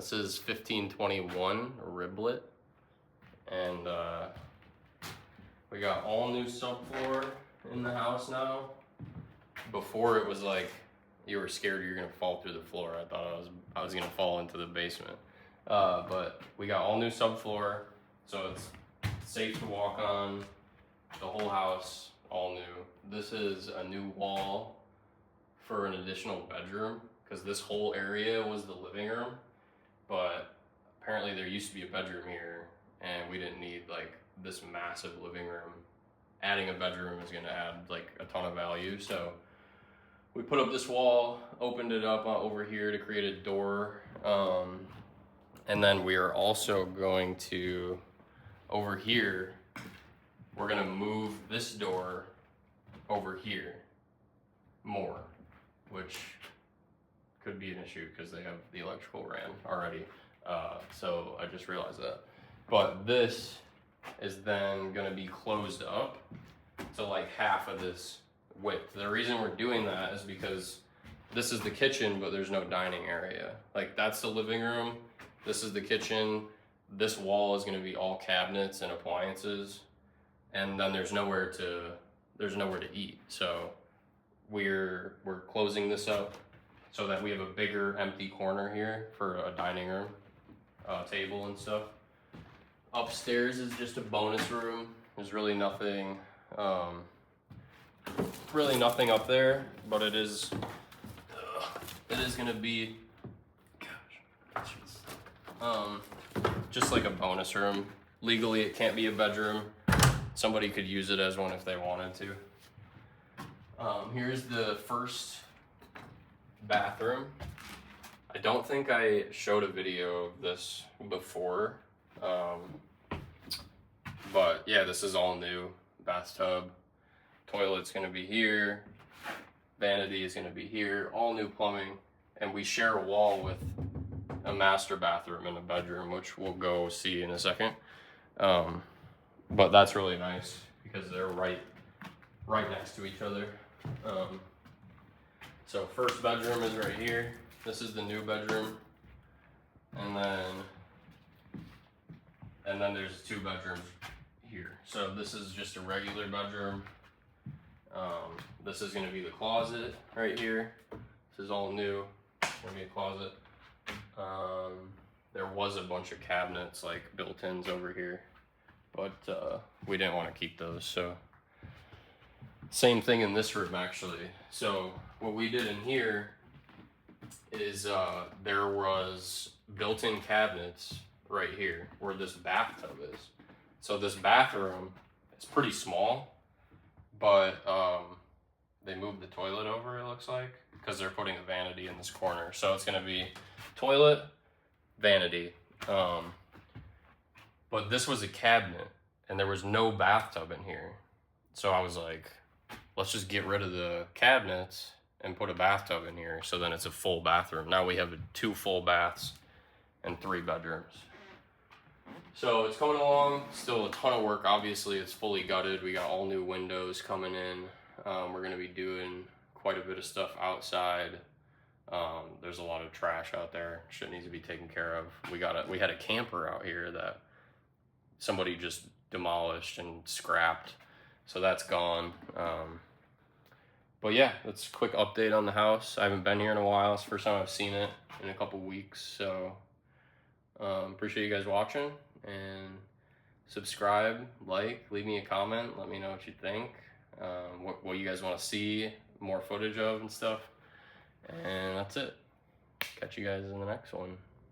This is 1521 riblet, and we got all new subfloor in the house now. Before it was like you were scared you're gonna fall through the floor. I thought I was gonna fall into the basement, but we got all new subfloor, so it's safe to walk on. The whole house all new. This is a new wall for an additional bedroom, because this whole area was the living room, but apparently there used to be a bedroom here and we didn't need like this massive living room. Adding a bedroom is going to add like a ton of value, so we put up this wall, opened it up over here to create a door, and then we are also going to, over here, we're going to move this door over here more, which could be an issue because they have the electrical ran already. So I just realized that. But this is then gonna be closed up to like half of this width. The reason we're doing that is because this is the kitchen, but there's no dining area. Like that's the living room, this is the kitchen, this wall is gonna be all cabinets and appliances, and then there's nowhere to eat. So we're closing this up so that we have a bigger empty corner here for a dining room, table and stuff. Upstairs is just a bonus room. There's really nothing up there, but it is gonna be, just like a bonus room. Legally, it can't be a bedroom. Somebody could use it as one if they wanted to. Here's the first bathroom. I don't think I showed a video of this before, but yeah, this is all new. Bathtub, toilet's gonna be here, vanity is gonna be here, all new plumbing, and we share a wall with a master bathroom and a bedroom, which we'll go see in a second. But that's really nice because they're right next to each other. So first bedroom is right here. This is the new bedroom, and then there's two bedrooms here. So this is just a regular bedroom. This is going to be the closet right here. This is all new. Gonna be a closet. There was a bunch of cabinets like built-ins over here, but we didn't want to keep those. So same thing in this room actually. So what we did in here is there was built-in cabinets right here where this bathtub is. So this bathroom is pretty small, but they moved the toilet over, it looks like, because they're putting a vanity in this corner. So it's gonna be toilet, vanity. But this was a cabinet and there was no bathtub in here. So I was like, let's just get rid of the cabinets and put a bathtub in here, so then it's a full bathroom. Now we have 2 full baths and 3 bedrooms. So it's coming along, still a ton of work. Obviously it's fully gutted. We got all new windows coming in. We're gonna be doing quite a bit of stuff outside. There's a lot of trash out there. Shit needs to be taken care of. We had a camper out here that somebody just demolished and scrapped. So that's gone. But yeah, that's a quick update on the house. I haven't been here in a while. It's the first time I've seen it in a couple weeks. So appreciate you guys watching, and subscribe, like, leave me a comment. Let me know what you think, what you guys want to see more footage of and stuff. And that's it. Catch you guys in the next one.